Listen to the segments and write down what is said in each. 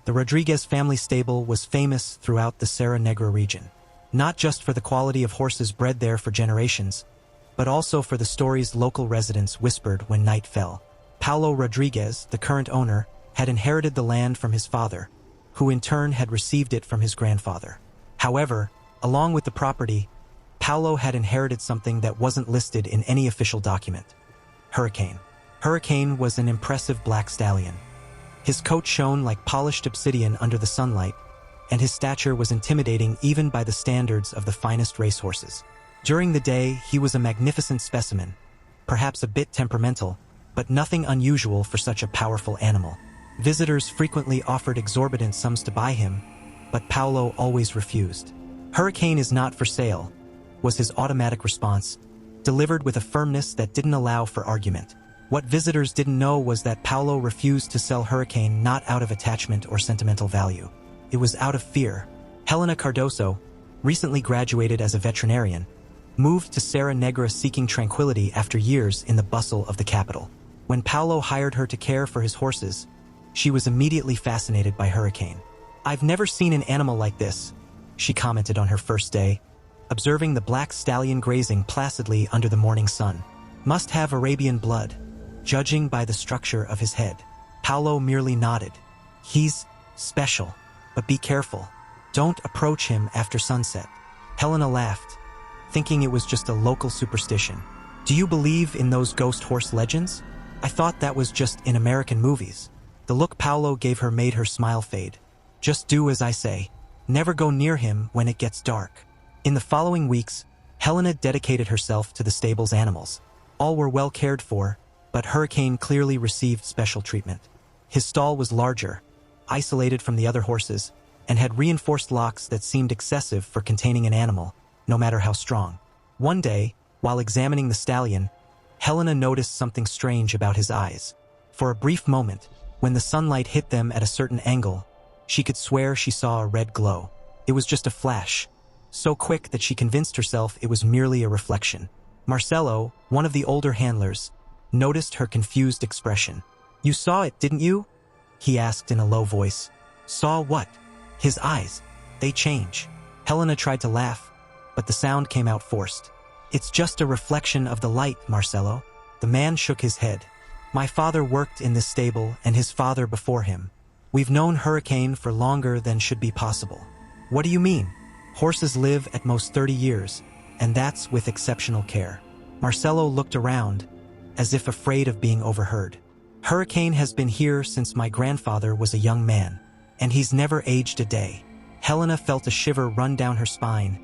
The Rodriguez family stable was famous throughout the Serra Negra region, not just for the quality of horses bred there for generations, but also for the stories local residents whispered when night fell. Paulo Rodriguez, the current owner, had inherited the land from his father, who in turn had received it from his grandfather. However, along with the property, Paulo had inherited something that wasn't listed in any official document: Hurricane. Hurricane was an impressive black stallion. His coat shone like polished obsidian under the sunlight, and his stature was intimidating even by the standards of the finest racehorses. During the day, he was a magnificent specimen, perhaps a bit temperamental, but nothing unusual for such a powerful animal. Visitors frequently offered exorbitant sums to buy him, but Paulo always refused. "Hurricane is not for sale," was his automatic response, delivered with a firmness that didn't allow for argument. What visitors didn't know was that Paulo refused to sell Hurricane not out of attachment or sentimental value. It was out of fear. Helena Cardoso, recently graduated as a veterinarian, moved to Serra Negra seeking tranquility after years in the bustle of the capital. When Paulo hired her to care for his horses, she was immediately fascinated by Hurricane. "I've never seen an animal like this," she commented on her first day, observing the black stallion grazing placidly under the morning sun. "Must have Arabian blood, judging by the structure of his head." Paulo merely nodded. "He's special, but be careful. Don't approach him after sunset." Helena laughed, thinking it was just a local superstition. "Do you believe in those ghost horse legends? I thought that was just in American movies." The look Paulo gave her made her smile fade. "Just do as I say. Never go near him when it gets dark." In the following weeks, Helena dedicated herself to the stable's animals. All were well cared for, but Hurricane clearly received special treatment. His stall was larger, isolated from the other horses, and had reinforced locks that seemed excessive for containing an animal, no matter how strong. One day, while examining the stallion, Helena noticed something strange about his eyes. For a brief moment, when the sunlight hit them at a certain angle, she could swear she saw a red glow. It was just a flash, so quick that she convinced herself it was merely a reflection. Marcelo, one of the older handlers, noticed her confused expression. "You saw it, didn't you?" he asked in a low voice. "Saw what?" "His eyes. They change." Helena tried to laugh, but the sound came out forced. "It's just a reflection of the light, Marcelo." The man shook his head. "My father worked in this stable and his father before him. We've known Hurricane for longer than should be possible." "What do you mean?" "Horses live at most 30 years, and that's with exceptional care." Marcelo looked around, as if afraid of being overheard. "Hurricane has been here since my grandfather was a young man, and he's never aged a day." Helena felt a shiver run down her spine,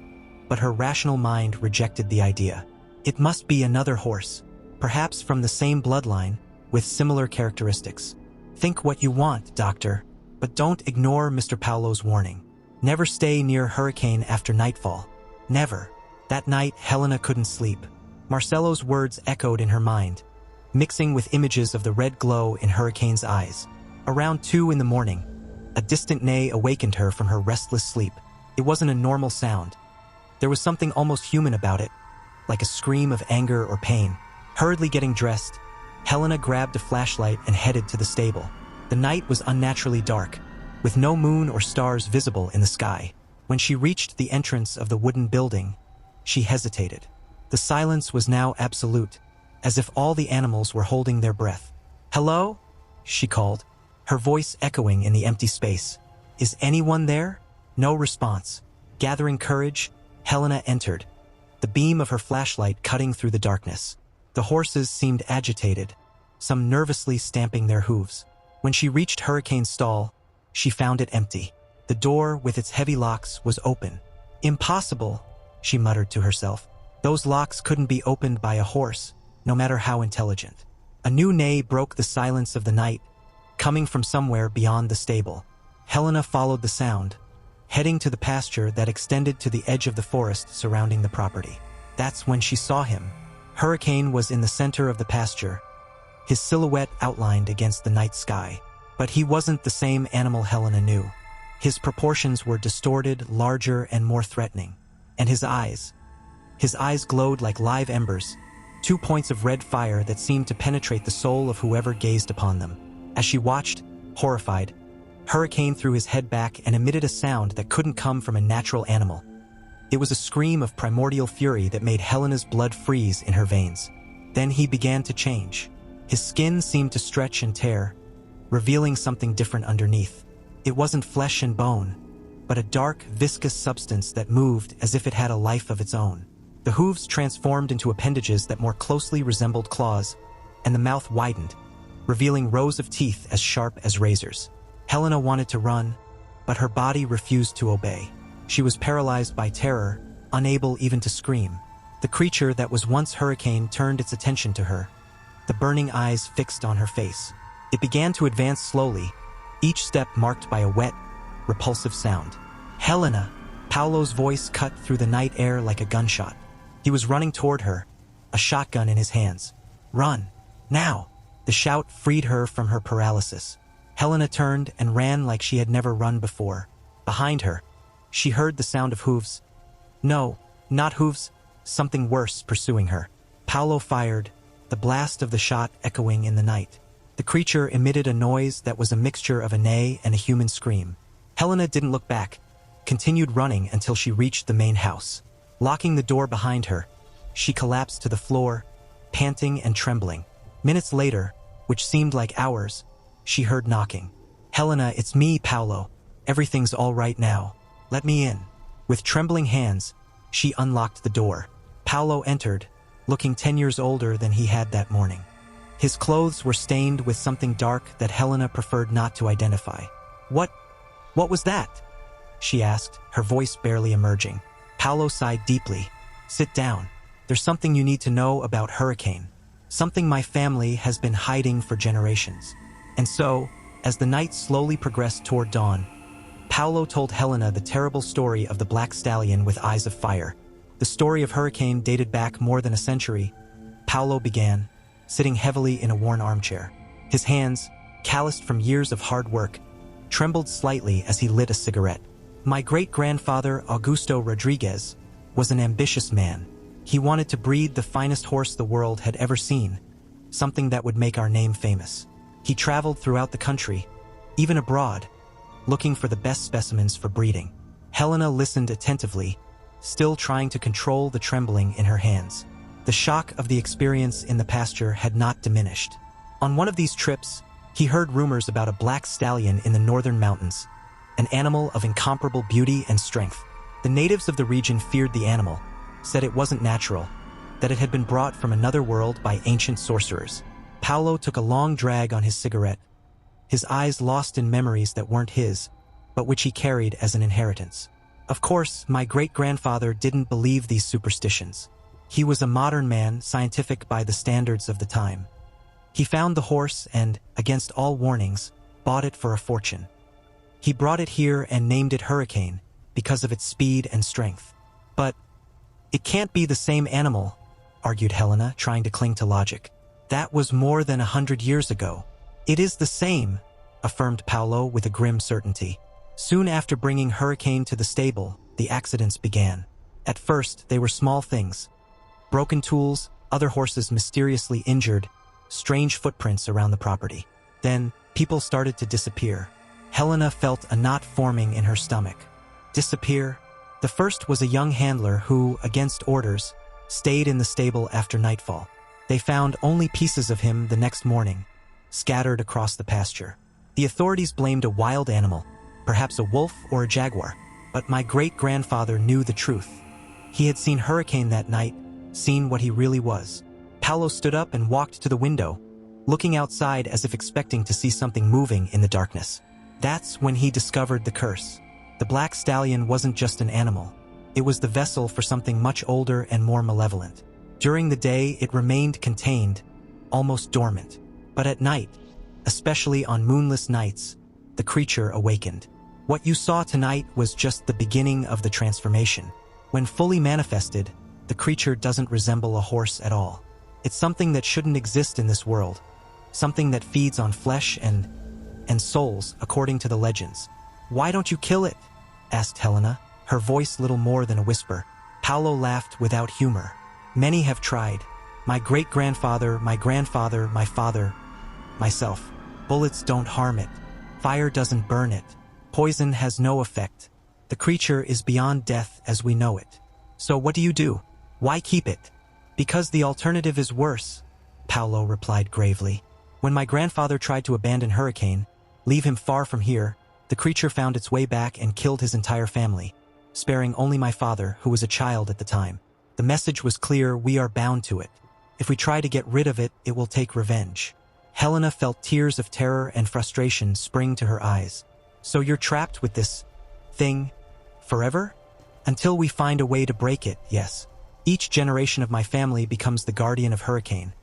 but her rational mind rejected the idea. It must be another horse, perhaps from the same bloodline, with similar characteristics. "Think what you want, doctor, but don't ignore Mr. Paulo's warning. Never stay near Hurricane after nightfall. Never." That night, Helena couldn't sleep. Marcelo's words echoed in her mind, mixing with images of the red glow in Hurricane's eyes. Around 2 in the morning, a distant neigh awakened her from her restless sleep. It wasn't a normal sound. There was something almost human about it, like a scream of anger or pain. Hurriedly getting dressed, Helena grabbed a flashlight and headed to the stable. The night was unnaturally dark, with no moon or stars visible in the sky. When she reached the entrance of the wooden building, she hesitated. The silence was now absolute, as if all the animals were holding their breath. "Hello?" she called, her voice echoing in the empty space. "Is anyone there?" No response. Gathering courage, Helena entered, the beam of her flashlight cutting through the darkness. The horses seemed agitated, some nervously stamping their hooves. When she reached Hurricane's stall, she found it empty. The door, with its heavy locks, was open. "Impossible," she muttered to herself. Those locks couldn't be opened by a horse, no matter how intelligent. A new neigh broke the silence of the night, coming from somewhere beyond the stable. Helena followed the sound, heading to the pasture that extended to the edge of the forest surrounding the property. That's when she saw him. Hurricane was in the center of the pasture, his silhouette outlined against the night sky. But he wasn't the same animal Helena knew. His proportions were distorted, larger, and more threatening. And his eyes glowed like live embers, 2 points of red fire that seemed to penetrate the soul of whoever gazed upon them. As she watched, horrified, Hurricane threw his head back and emitted a sound that couldn't come from a natural animal. It was a scream of primordial fury that made Helena's blood freeze in her veins. Then he began to change. His skin seemed to stretch and tear, revealing something different underneath. It wasn't flesh and bone, but a dark, viscous substance that moved as if it had a life of its own. The hooves transformed into appendages that more closely resembled claws, and the mouth widened, revealing rows of teeth as sharp as razors. Helena wanted to run, but her body refused to obey. She was paralyzed by terror, unable even to scream. The creature that was once Hurricane turned its attention to her, the burning eyes fixed on her face. It began to advance slowly, each step marked by a wet, repulsive sound. "Helena!" Paolo's voice cut through the night air like a gunshot. He was running toward her, a shotgun in his hands. "Run! Now!" The shout freed her from her paralysis. Helena turned and ran like she had never run before. Behind her, she heard the sound of hooves. No, not hooves, something worse pursuing her. Paolo fired, the blast of the shot echoing in the night. The creature emitted a noise that was a mixture of a neigh and a human scream. Helena didn't look back, continued running until she reached the main house. Locking the door behind her, she collapsed to the floor, panting and trembling. Minutes later, which seemed like hours, she heard knocking. "Helena, it's me, Paolo. Everything's all right now. Let me in." With trembling hands, she unlocked the door. Paolo entered, looking 10 years older than he had that morning. His clothes were stained with something dark that Helena preferred not to identify. What was that?" she asked, her voice barely emerging. Paolo sighed deeply. "Sit down. There's something you need to know about Hurricane. Something my family has been hiding for generations." And so, as the night slowly progressed toward dawn, Paolo told Helena the terrible story of the black stallion with eyes of fire. The story of Hurricane dated back more than a century. Paolo began, sitting heavily in a worn armchair. His hands, calloused from years of hard work, trembled slightly as he lit a cigarette. "My great-grandfather, Augusto Rodriguez, was an ambitious man. He wanted to breed the finest horse the world had ever seen, something that would make our name famous. He traveled throughout the country, even abroad, looking for the best specimens for breeding." Helena listened attentively, still trying to control the trembling in her hands. The shock of the experience in the pasture had not diminished. On one of these trips, he heard rumors about a black stallion in the northern mountains, an animal of incomparable beauty and strength. The natives of the region feared the animal, said it wasn't natural, that it had been brought from another world by ancient sorcerers. Paolo took a long drag on his cigarette, his eyes lost in memories that weren't his, but which he carried as an inheritance. "Of course, my great-grandfather didn't believe these superstitions. He was a modern man, scientific by the standards of the time. He found the horse and, against all warnings, bought it for a fortune. He brought it here and named it Hurricane because of its speed and strength. But it can't be the same animal," argued Helena, trying to cling to logic. "That was more than 100 years ago." "It is the same," affirmed Paolo with a grim certainty. Soon after bringing Hurricane to the stable, the accidents began. At first, they were small things. Broken tools, other horses mysteriously injured, strange footprints around the property. Then, people started to disappear. Helena felt a knot forming in her stomach. Disappear? The first was a young handler who, against orders, stayed in the stable after nightfall. They found only pieces of him the next morning, scattered across the pasture. The authorities blamed a wild animal, perhaps a wolf or a jaguar, but my great-grandfather knew the truth. He had seen Hurricane that night, seen what he really was. Paolo stood up and walked to the window, looking outside as if expecting to see something moving in the darkness. That's when he discovered the curse. The black stallion wasn't just an animal. It was the vessel for something much older and more malevolent. During the day, it remained contained, almost dormant. But at night, especially on moonless nights, the creature awakened. What you saw tonight was just the beginning of the transformation. When fully manifested, the creature doesn't resemble a horse at all. It's something that shouldn't exist in this world, something that feeds on flesh and souls, according to the legends. "Why don't you kill it?" asked Helena, her voice little more than a whisper. Paolo laughed without humor. "Many have tried. My great-grandfather, my grandfather, my father, myself. Bullets don't harm it. Fire doesn't burn it. Poison has no effect. The creature is beyond death as we know it. So what do you do? Why keep it? Because the alternative is worse, Paolo replied gravely. When my grandfather tried to abandon Hurricane, leave him far from here, the creature found its way back and killed his entire family, sparing only my father, who was a child at the time. The message was clear: we are bound to it. If we try to get rid of it, it will take revenge. Helena felt tears of terror and frustration spring to her eyes. So you're trapped with this thing forever? Until we find a way to break it, yes. Each generation of my family becomes the guardian of Hurricane,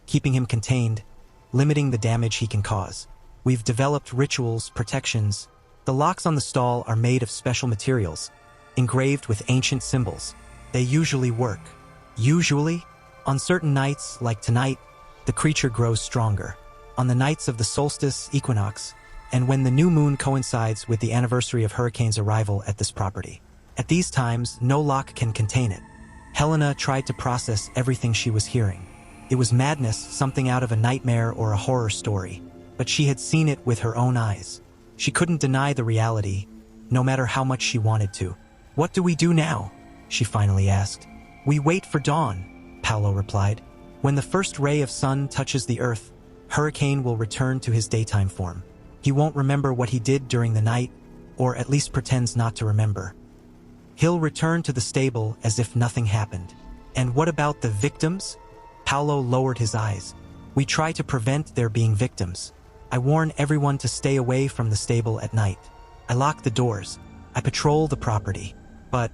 keeping him contained, limiting the damage he can cause. We've developed rituals, protections. The locks on the stall are made of special materials, engraved with ancient symbols. They usually work. Usually? On certain nights, like tonight, the creature grows stronger. On the nights of the solstice equinox, and when the new moon coincides with the anniversary of Hurricane's arrival at this property. At these times, no lock can contain it. Helena tried to process everything she was hearing. It was madness, something out of a nightmare or a horror story, but she had seen it with her own eyes. She couldn't deny the reality, no matter how much she wanted to. What do we do now? She finally asked. We wait for dawn, Paolo replied. When the first ray of sun touches the earth, Hurricane will return to his daytime form. He won't remember what he did during the night, or at least pretends not to remember. He'll return to the stable as if nothing happened. And what about the victims? Paolo lowered his eyes. We try to prevent there being victims. I warn everyone to stay away from the stable at night. I lock the doors. I patrol the property. But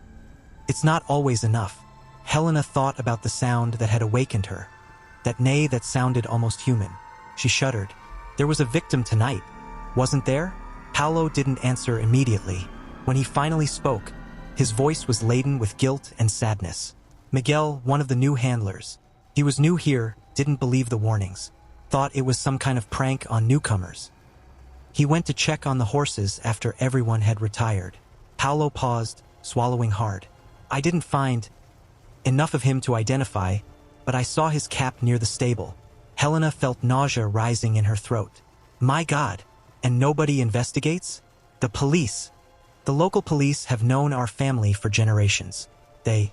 it's not always enough. Helena thought about the sound that had awakened her. That neigh that sounded almost human. She shuddered. There was a victim tonight, wasn't there? Paolo didn't answer immediately. When he finally spoke, his voice was laden with guilt and sadness. Miguel, one of the new handlers. He was new here, didn't believe the warnings. Thought it was some kind of prank on newcomers. He went to check on the horses after everyone had retired. Paolo paused, swallowing hard. I didn't find enough of him to identify, but I saw his cap near the stable. Helena felt nausea rising in her throat. My God, and nobody investigates? The police. The local police have known our family for generations. They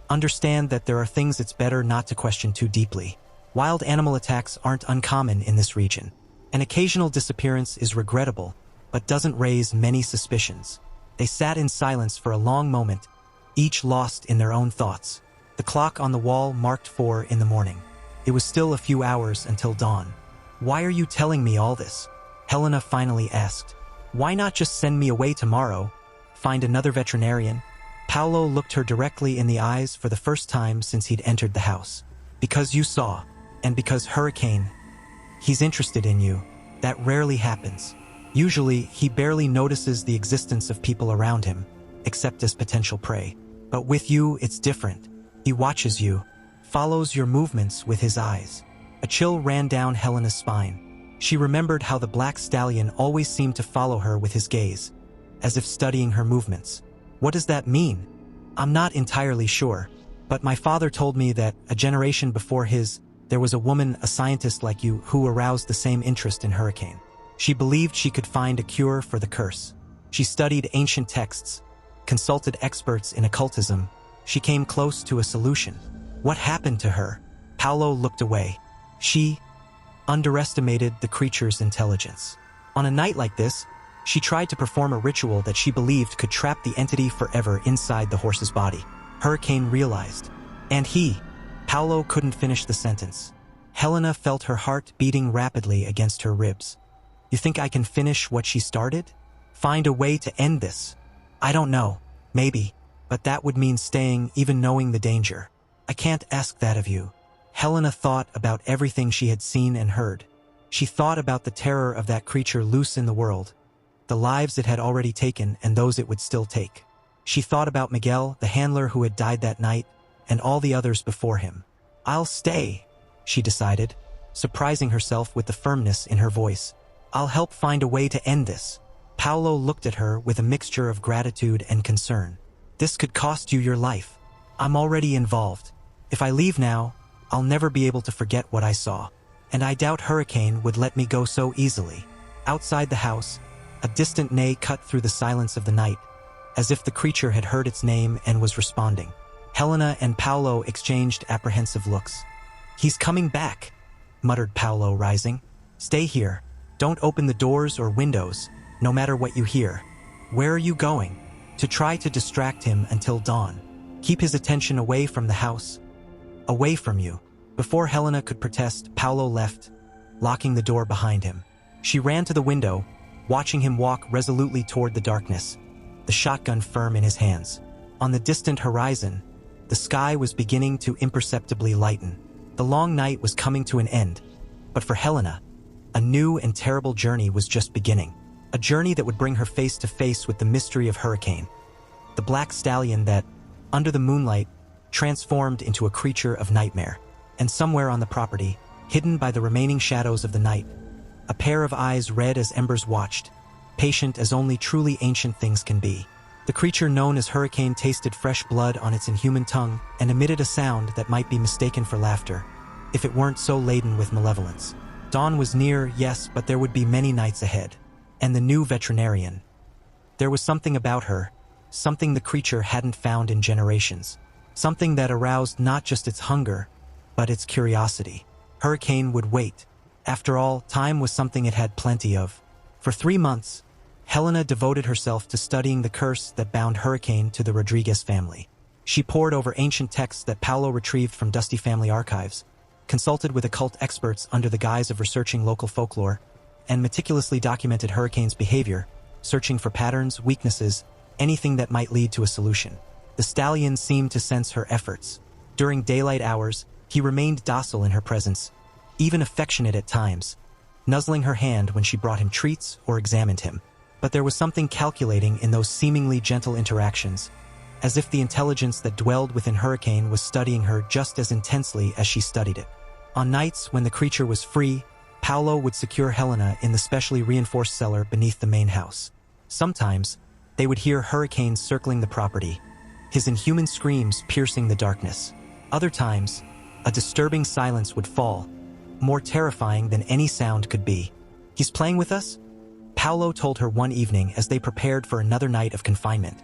understand that there are things it's better not to question too deeply. Wild animal attacks aren't uncommon in this region. An occasional disappearance is regrettable, but doesn't raise many suspicions. They sat in silence for a long moment, each lost in their own thoughts. The clock on the wall marked 4 in the morning. It was still a few hours until dawn. Why are you telling me all this? Helena finally asked. Why not just send me away tomorrow? Find another veterinarian? Paolo looked her directly in the eyes for the first time since he'd entered the house. Because you saw, and because Hurricane, he's interested in you. That rarely happens. Usually, he barely notices the existence of people around him, except as potential prey. But with you, it's different. He watches you, follows your movements with his eyes. A chill ran down Helena's spine. She remembered how the black stallion always seemed to follow her with his gaze, as if studying her movements. What does that mean? I'm not entirely sure, but my father told me that a generation before his, there was a woman, a scientist like you, who aroused the same interest in Hurricane. She believed she could find a cure for the curse. She studied ancient texts, consulted experts in occultism. She came close to a solution. What happened to her? Paolo looked away. She underestimated the creature's intelligence. On a night like this, she tried to perform a ritual that she believed could trap the entity forever inside the horse's body. Hurricane realized. And he. Paolo couldn't finish the sentence. Helena felt her heart beating rapidly against her ribs. You think I can finish what she started? Find a way to end this? I don't know. Maybe. But that would mean staying, even knowing the danger. I can't ask that of you. Helena thought about everything she had seen and heard. She thought about the terror of that creature loose in the world, the lives it had already taken and those it would still take. She thought about Miguel, the handler who had died that night, and all the others before him. I'll stay, she decided, surprising herself with the firmness in her voice. I'll help find a way to end this. Paolo looked at her with a mixture of gratitude and concern. This could cost you your life. I'm already involved. If I leave now, I'll never be able to forget what I saw. And I doubt Hurricane would let me go so easily. Outside the house, a distant neigh cut through the silence of the night, as if the creature had heard its name and was responding. Helena and Paolo exchanged apprehensive looks. "He's coming back," muttered Paolo, rising. "Stay here. Don't open the doors or windows, no matter what you hear." "Where are you going?" "To try to distract him until dawn. Keep his attention away from the house." "Away from you." Before Helena could protest, Paolo left, locking the door behind him. She ran to the window, watching him walk resolutely toward the darkness, the shotgun firm in his hands. On the distant horizon, the sky was beginning to imperceptibly lighten. The long night was coming to an end, but for Helena, a new and terrible journey was just beginning. A journey that would bring her face to face with the mystery of Hurricane, the black stallion that, under the moonlight, transformed into a creature of nightmare. And somewhere on the property, hidden by the remaining shadows of the night, a pair of eyes red as embers watched, patient as only truly ancient things can be. The creature known as Hurricane tasted fresh blood on its inhuman tongue and emitted a sound that might be mistaken for laughter, if it weren't so laden with malevolence. Dawn was near, yes, but there would be many nights ahead. And the new veterinarian. There was something about her, something the creature hadn't found in generations, something that aroused not just its hunger, but its curiosity. Hurricane would wait. After all, time was something it had plenty of. For 3 months, Helena devoted herself to studying the curse that bound Hurricane to the Rodriguez family. She pored over ancient texts that Paolo retrieved from dusty family archives, consulted with occult experts under the guise of researching local folklore, and meticulously documented Hurricane's behavior, searching for patterns, weaknesses, anything that might lead to a solution. The stallion seemed to sense her efforts. During daylight hours, he remained docile in her presence, even affectionate at times, nuzzling her hand when she brought him treats or examined him. But there was something calculating in those seemingly gentle interactions, as if the intelligence that dwelled within Hurricane was studying her just as intensely as she studied it. On nights when the creature was free, Paolo would secure Helena in the specially reinforced cellar beneath the main house. Sometimes, they would hear Hurricane circling the property, his inhuman screams piercing the darkness. Other times, a disturbing silence would fall, more terrifying than any sound could be. "He's playing with us?" Paolo told her one evening as they prepared for another night of confinement.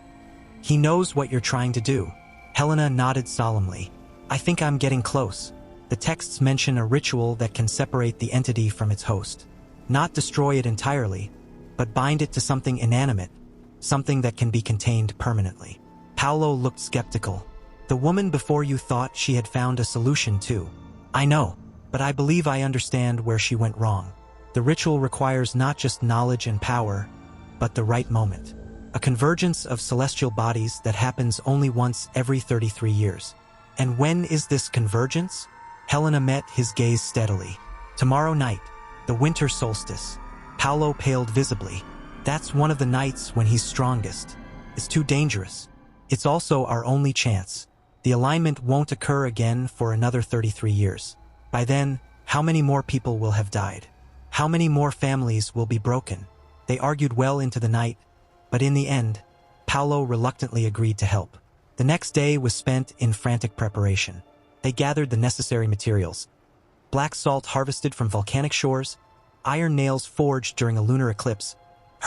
"He knows what you're trying to do." Helena nodded solemnly. "I think I'm getting close." The texts mention a ritual that can separate the entity from its host. Not destroy it entirely, but bind it to something inanimate, something that can be contained permanently. Paolo looked skeptical. "The woman before you thought she had found a solution too." "I know, but I believe I understand where she went wrong. The ritual requires not just knowledge and power, but the right moment. A convergence of celestial bodies that happens only once every 33 years. And when is this convergence?" Helena met his gaze steadily. "Tomorrow night, the winter solstice." Paolo paled visibly. "That's one of the nights when he's strongest. It's too dangerous. It's also our only chance. The alignment won't occur again for another 33 years. By then, how many more people will have died? How many more families will be broken?" They argued well into the night, but in the end, Paolo reluctantly agreed to help. The next day was spent in frantic preparation. They gathered the necessary materials: black salt harvested from volcanic shores, iron nails forged during a lunar eclipse,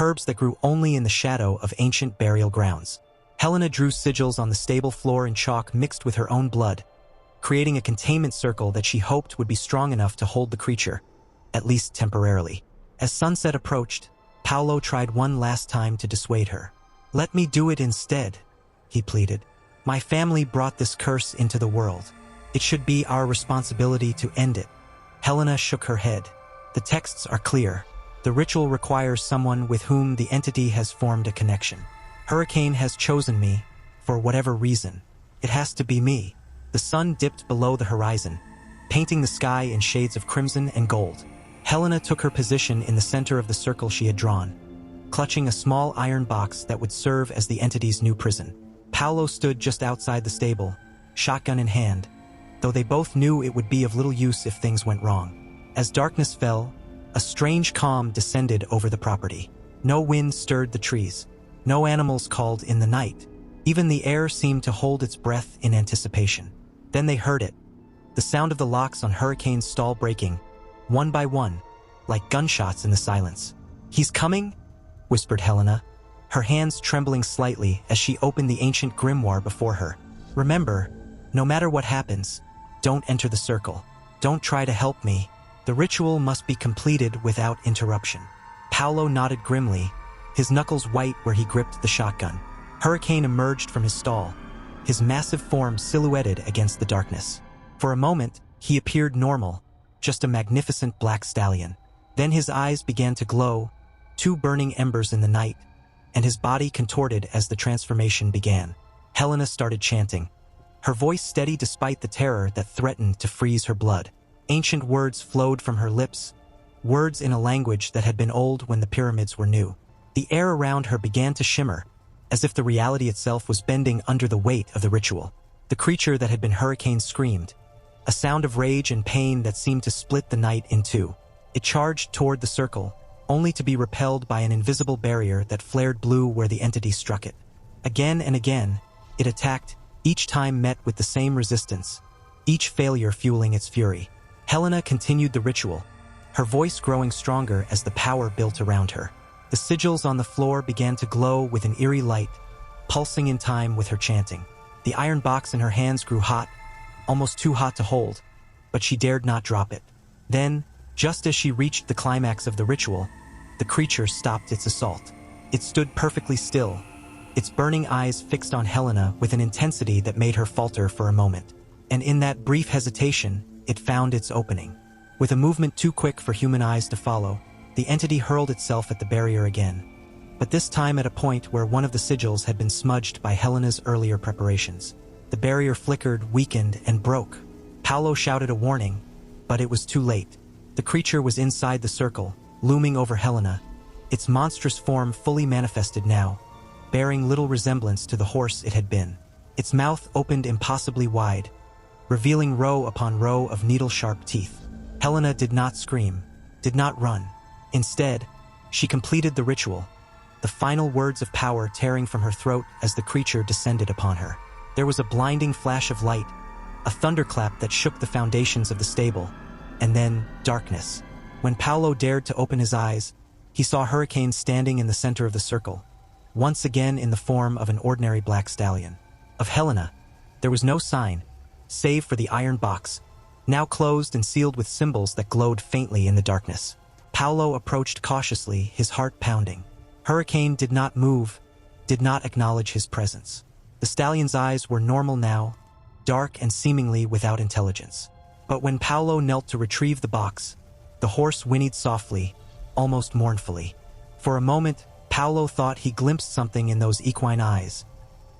herbs that grew only in the shadow of ancient burial grounds. Helena drew sigils on the stable floor in chalk mixed with her own blood, creating a containment circle that she hoped would be strong enough to hold the creature, at least temporarily. As sunset approached, Paolo tried one last time to dissuade her. "Let me do it instead," he pleaded. "My family brought this curse into the world. It should be our responsibility to end it." Helena shook her head. "The texts are clear. The ritual requires someone with whom the entity has formed a connection. Hurricane has chosen me, for whatever reason. It has to be me." The sun dipped below the horizon, painting the sky in shades of crimson and gold. Helena took her position in the center of the circle she had drawn, clutching a small iron box that would serve as the entity's new prison. Paolo stood just outside the stable, shotgun in hand, though they both knew it would be of little use if things went wrong. As darkness fell, a strange calm descended over the property. No wind stirred the trees. No animals called in the night. Even the air seemed to hold its breath in anticipation. Then they heard it, the sound of the locks on Hurricane's stall breaking, one by one, like gunshots in the silence. "He's coming?" whispered Helena, her hands trembling slightly as she opened the ancient grimoire before her. "Remember, no matter what happens, don't enter the circle. Don't try to help me. The ritual must be completed without interruption." Paolo nodded grimly, his knuckles white where he gripped the shotgun. Hurricane emerged from his stall, his massive form silhouetted against the darkness. For a moment, he appeared normal, just a magnificent black stallion. Then his eyes began to glow, two burning embers in the night, and his body contorted as the transformation began. Helena started chanting, her voice steady despite the terror that threatened to freeze her blood. Ancient words flowed from her lips, words in a language that had been old when the pyramids were new. The air around her began to shimmer, as if the reality itself was bending under the weight of the ritual. The creature that had been Hurricane screamed, a sound of rage and pain that seemed to split the night in two. It charged toward the circle, only to be repelled by an invisible barrier that flared blue where the entity struck it. Again and again, it attacked, each time met with the same resistance, each failure fueling its fury. Helena continued the ritual, her voice growing stronger as the power built around her. The sigils on the floor began to glow with an eerie light, pulsing in time with her chanting. The iron box in her hands grew hot, almost too hot to hold, but she dared not drop it. Then, just as she reached the climax of the ritual, the creature stopped its assault. It stood perfectly still, its burning eyes fixed on Helena with an intensity that made her falter for a moment. And in that brief hesitation, it found its opening. With a movement too quick for human eyes to follow, the entity hurled itself at the barrier again, but this time at a point where one of the sigils had been smudged by Helena's earlier preparations. The barrier flickered, weakened, and broke. Paolo shouted a warning, but it was too late. The creature was inside the circle, looming over Helena, its monstrous form fully manifested now, bearing little resemblance to the horse it had been. Its mouth opened impossibly wide, revealing row upon row of needle-sharp teeth. Helena did not scream, did not run. Instead, she completed the ritual, the final words of power tearing from her throat as the creature descended upon her. There was a blinding flash of light, a thunderclap that shook the foundations of the stable, and then darkness. When Paolo dared to open his eyes, he saw Hurricane standing in the center of the circle, once again in the form of an ordinary black stallion. Of Helena, there was no sign, save for the iron box, now closed and sealed with symbols that glowed faintly in the darkness. Paolo approached cautiously, his heart pounding. Hurricane did not move, did not acknowledge his presence. The stallion's eyes were normal now, dark and seemingly without intelligence. But when Paolo knelt to retrieve the box, the horse whinnied softly, almost mournfully. For a moment, Paolo thought he glimpsed something in those equine eyes.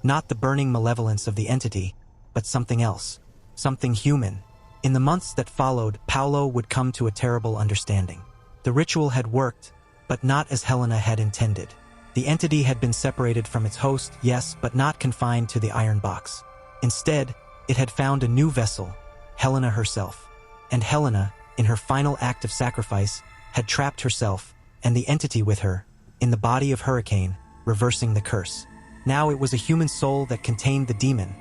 Not the burning malevolence of the entity, but something else, something human. In the months that followed, Paolo would come to a terrible understanding. The ritual had worked, but not as Helena had intended. The entity had been separated from its host, yes, but not confined to the iron box. Instead, it had found a new vessel, Helena herself. And Helena, in her final act of sacrifice, had trapped herself, and the entity with her, in the body of Hurricane, reversing the curse. Now it was a human soul that contained the demon,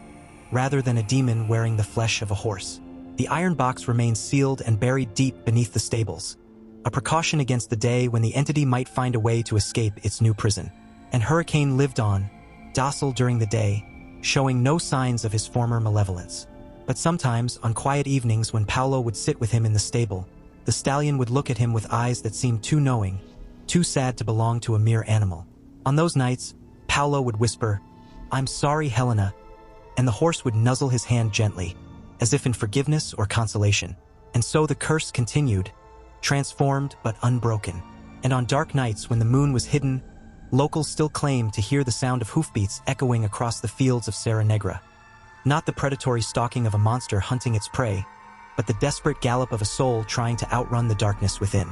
rather than a demon wearing the flesh of a horse. The iron box remained sealed and buried deep beneath the stables, a precaution against the day when the entity might find a way to escape its new prison. And Hurricane lived on, docile during the day, showing no signs of his former malevolence. But sometimes, on quiet evenings when Paolo would sit with him in the stable, the stallion would look at him with eyes that seemed too knowing, too sad to belong to a mere animal. On those nights, Paolo would whisper, "I'm sorry, Helena," and the horse would nuzzle his hand gently, as if in forgiveness or consolation. And so the curse continued, transformed but unbroken. And on dark nights when the moon was hidden, locals still claimed to hear the sound of hoofbeats echoing across the fields of Serra Negra. Not the predatory stalking of a monster hunting its prey, but the desperate gallop of a soul trying to outrun the darkness within.